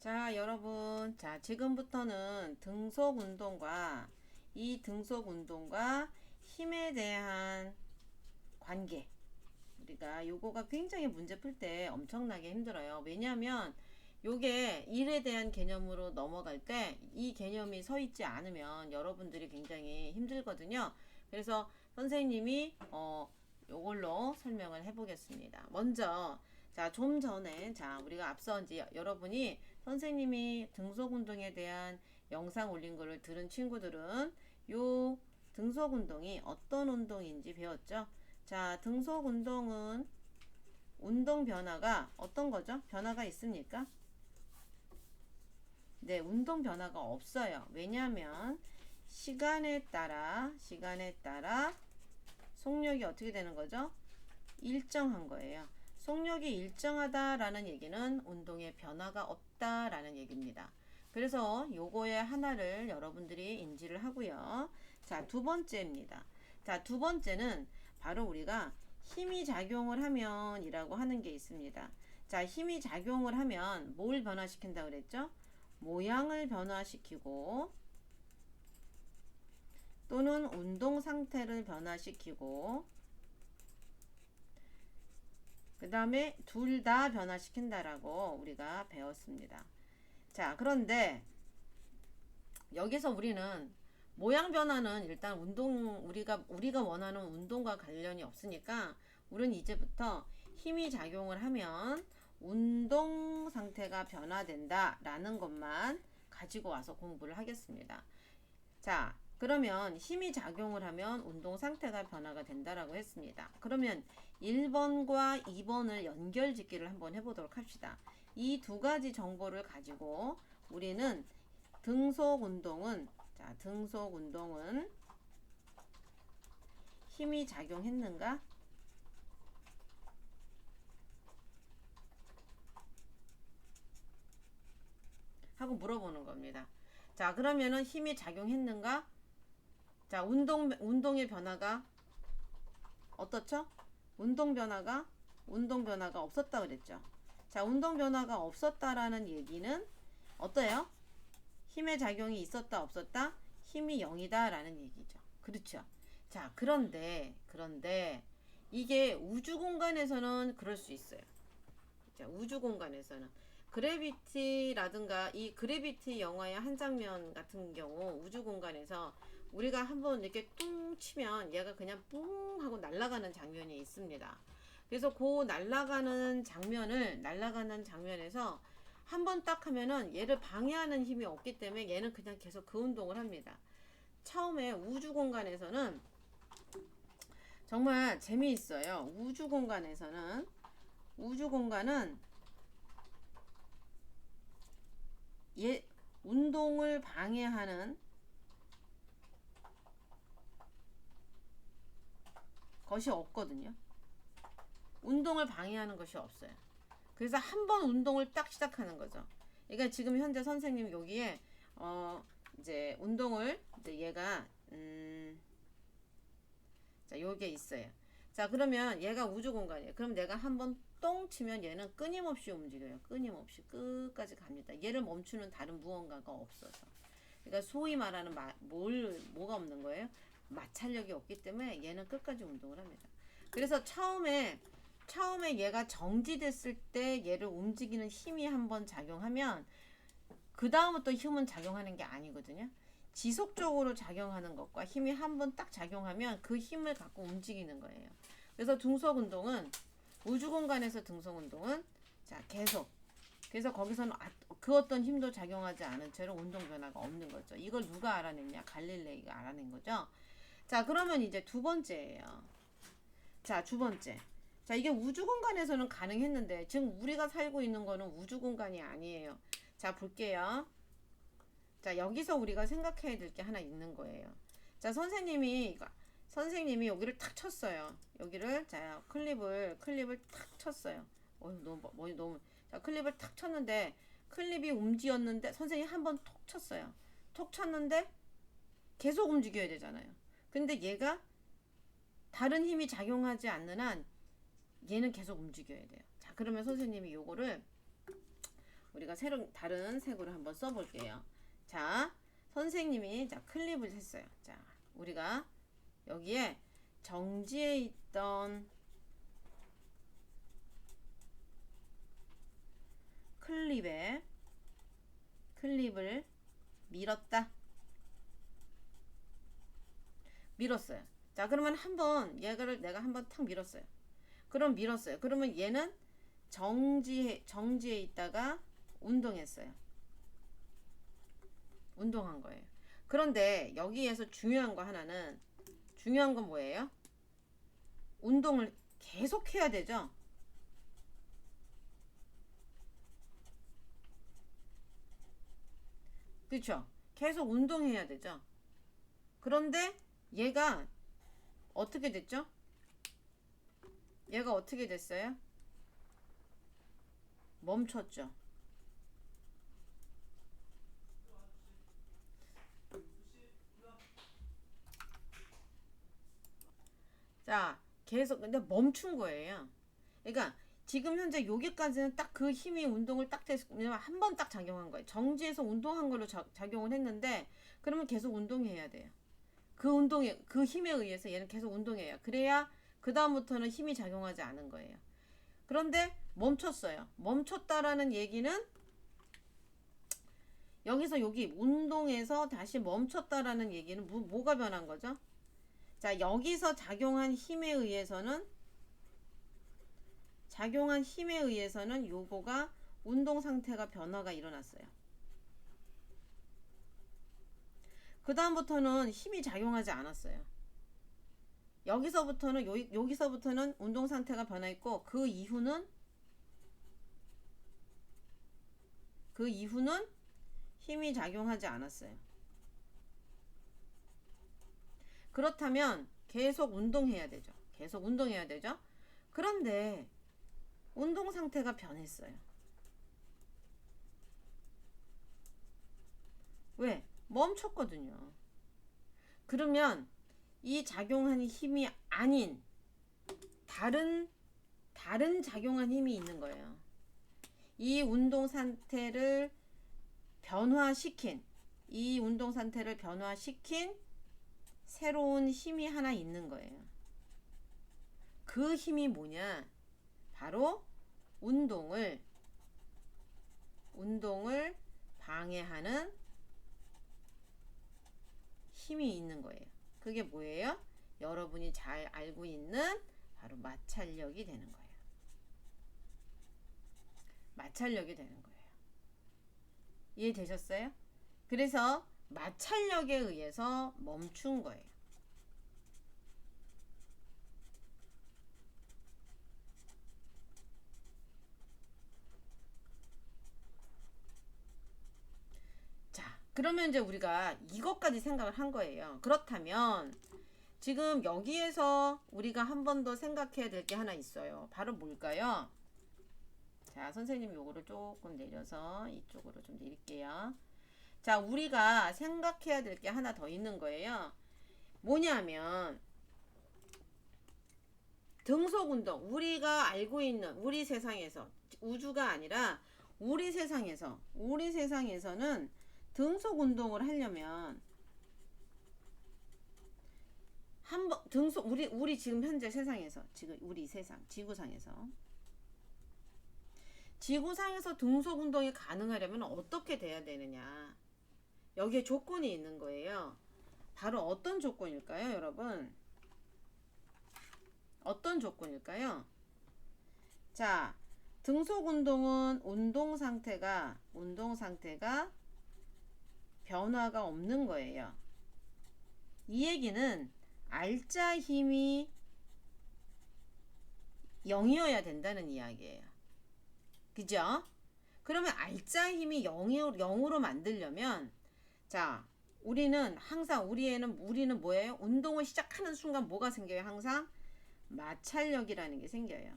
자, 여러분. 자, 지금부터는 등속 운동과 이 등속 운동과 힘에 대한 관계. 우리가 요거가 굉장히 문제 풀 때 엄청나게 힘들어요. 왜냐하면 요게 일에 대한 개념으로 넘어갈 때 이 개념이 서 있지 않으면 여러분들이 굉장히 힘들거든요. 그래서 선생님이 요걸로 설명을 해 보겠습니다. 먼저 자, 좀 전에 우리가 앞서 이제 여러분이 선생님이 등속 운동에 대한 영상 올린 거를 들은 친구들은 요 등속 운동이 어떤 운동인지 배웠죠? 자, 등속 운동은 운동 변화가 어떤 거죠? 변화가 있습니까? 네, 운동 변화가 없어요. 왜냐하면 시간에 따라 속력이 어떻게 되는 거죠? 일정한 거예요. 속력이 일정하다라는 얘기는 운동에 변화가 없다라는 얘기입니다. 그래서 요거의 하나를 여러분들이 인지를 하고요. 자, 두 번째입니다. 자, 두 번째는 바로 우리가 힘이 작용을 하면 이라고 하는 게 있습니다. 자, 힘이 작용을 하면 뭘 변화시킨다 그랬죠? 모양을 변화시키고 또는 운동 상태를 변화시키고 그 다음에 둘 다 변화시킨다라고 우리가 배웠습니다. 자, 그런데 여기서 우리는 모양 변화는 일단 우리가 원하는 운동과 관련이 없으니까 우리는 이제부터 힘이 작용을 하면 운동 상태가 변화된다라는 것만 가지고 와서 공부를 하겠습니다. 자, 그러면 힘이 작용을 하면 운동 상태가 변화가 된다라고 했습니다. 그러면 1번과 2번을 연결짓기를 한번 해보도록 합시다. 이 두 가지 정보를 가지고 우리는 등속 운동은 힘이 작용했는가? 하고 물어보는 겁니다. 자, 그러면은 힘이 작용했는가? 자, 운동의 변화가 어떻죠? 운동 변화가 없었다 그랬죠. 자, 운동 변화가 없었다라는 얘기는 어때요? 힘의 작용이 있었다 없었다? 힘이 0이다라는 얘기죠. 그렇죠. 자, 그런데 이게 우주 공간에서는 그럴 수 있어요. 자, 우주 공간에서는 그래비티라든가 이 그래비티 영화의 한 장면 같은 경우 우주 공간에서 우리가 한번 이렇게 뚱 치면 얘가 그냥 뿡 하고 날아가는 장면이 있습니다. 그래서 그 날아가는 장면에서 한번 딱 하면은 얘를 방해하는 힘이 없기 때문에 얘는 그냥 계속 그 운동을 합니다. 처음에 우주 공간에서는 정말 재미있어요. 우주 공간은 운동을 방해하는 것이 없거든요. 운동을 방해하는 것이 없어요. 그래서 한 번 운동을 딱 시작하는 거죠. 그러니까 지금 현재 선생님 여기에 이제 운동을 이제 얘가 자, 요게 있어요. 자, 그러면 얘가 우주 공간이에요. 그럼 내가 한번 똥 치면 얘는 끊임없이 움직여요. 끊임없이 끝까지 갑니다. 얘를 멈추는 다른 무언가가 없어서. 그러니까 소위 말하는 뭐가 없는 거예요? 마찰력이 없기 때문에 얘는 끝까지 운동을 합니다. 그래서 처음에 얘가 정지됐을 때 얘를 움직이는 힘이 한번 작용하면 그 다음부터 힘은 작용하는 게 아니거든요. 지속적으로 작용하는 것과 힘이 한번 딱 작용하면 그 힘을 갖고 움직이는 거예요. 그래서 우주 공간에서 등속 운동은 자, 계속 그래서 거기서는 그 어떤 힘도 작용하지 않은 채로 운동 변화가 없는 거죠. 이걸 누가 알아냈냐? 갈릴레이가 알아낸 거죠. 자, 그러면 이제 두 번째예요. 자, 두 번째. 자, 이게 우주 공간에서는 가능했는데 지금 우리가 살고 있는 거는 우주 공간이 아니에요. 자, 볼게요. 자, 여기서 우리가 생각해야 될 게 하나 있는 거예요. 자, 선생님이 여기를 탁 쳤어요. 여기를 자, 클립을 탁 쳤어요. 너무 자, 클립을 탁 쳤는데 클립이 움직였는데 선생님이 한번 톡 쳤어요. 톡 쳤는데 계속 움직여야 되잖아요. 근데 얘가 다른 힘이 작용하지 않는 한 얘는 계속 움직여야 돼요. 자, 그러면 선생님이 요거를 우리가 새로 다른 색으로 한번 써볼게요. 자, 선생님이 자 클립을 했어요. 자, 우리가 여기에 정지에 있던 클립을 밀었다. 밀었어요. 자, 그러면 한번 얘를 내가 한번 탁 밀었어요. 그럼 밀었어요. 그러면 얘는 정지에 있다가 운동했어요. 운동한 거예요. 그런데 여기에서 중요한 건 뭐예요? 운동을 계속 해야 되죠. 그렇죠? 계속 운동해야 되죠. 그런데 얘가 어떻게 됐죠? 얘가 어떻게 됐어요? 멈췄죠. 자, 계속 근데 멈춘 거예요. 그러니까 지금 현재 여기까지는 딱 그 힘이 운동을 딱 돼서 한 번 딱 작용한 거예요. 정지해서 운동한 걸로 작용을 했는데 그러면 계속 운동해야 돼요. 그 힘에 의해서 얘는 계속 운동해요. 그래야 그 다음부터는 힘이 작용하지 않은 거예요. 그런데 멈췄어요. 멈췄다라는 얘기는 여기서 여기 운동에서 다시 멈췄다라는 얘기는 뭐가 변한 거죠? 자, 여기서 작용한 힘에 의해서는 요거가 운동 상태가 변화가 일어났어요. 그 다음부터는 힘이 작용하지 않았어요. 여기서부터는 운동 상태가 변화했고 그 이후는 힘이 작용하지 않았어요. 그렇다면 계속 운동해야 되죠. 그런데 운동 상태가 변했어요. 왜? 멈췄거든요. 그러면 이 작용하는 힘이 아닌 다른 작용한 힘이 있는 거예요. 이 운동 상태를 변화시킨 새로운 힘이 하나 있는 거예요. 그 힘이 뭐냐? 바로 운동을 방해하는 힘이 있는 거예요. 그게 뭐예요? 여러분이 잘 알고 있는 바로 마찰력이 되는 거예요. 이해되셨어요? 그래서 마찰력에 의해서 멈춘 거예요. 자, 그러면 이제 우리가 이것까지 생각을 한 거예요. 그렇다면 지금 여기에서 우리가 한 번 더 생각해야 될 게 하나 있어요. 바로 뭘까요? 자, 선생님 요거를 조금 내려서 이쪽으로 좀 내릴게요. 자, 우리가 생각해야 될 게 하나 더 있는 거예요. 뭐냐면 등속운동, 우리가 알고 있는 우리 세상에서, 우주가 아니라 우리 세상에서는 등속운동을 하려면 한번 우리 지금 현재 세상에서, 지금 우리 세상 지구상에서 등속운동이 가능하려면 어떻게 돼야 되느냐? 여기에 조건이 있는 거예요. 바로 어떤 조건일까요, 여러분? 어떤 조건일까요? 자, 등속운동은 운동 상태가 변화가 없는 거예요. 이 얘기는 알짜 힘이 0이어야 된다는 이야기예요. 그죠? 그러면 알짜 힘이 0으로 만들려면, 자, 우리는 뭐예요? 운동을 시작하는 순간 뭐가 생겨요? 항상 마찰력이라는 게 생겨요.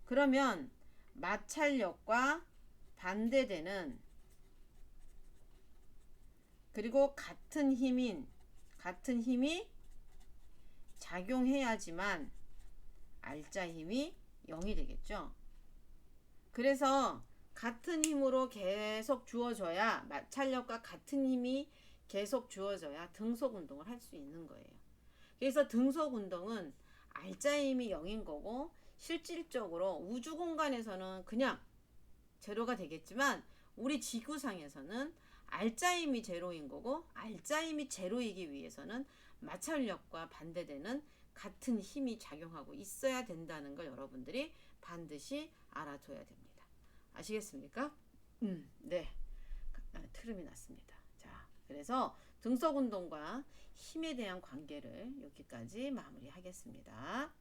그러면 마찰력과 반대되는, 그리고 같은 힘이 작용해야지만 알짜 힘이 0이 되겠죠. 그래서 같은 힘으로 계속 주어져야, 마찰력과 같은 힘이 계속 주어져야 등속 운동을 할 수 있는 거예요. 그래서 등속 운동은 알짜의 힘이 0인 거고, 실질적으로 우주 공간에서는 그냥 제로가 되겠지만 우리 지구상에서는 알짜의 힘이 제로인 거고, 알짜의 힘이 제로이기 위해서는 마찰력과 반대되는 같은 힘이 작용하고 있어야 된다는 걸 여러분들이 반드시 알아둬야 됩니다. 아시겠습니까? 네. 트름이 났습니다. 자, 그래서 등속 운동과 힘에 대한 관계를 여기까지 마무리하겠습니다.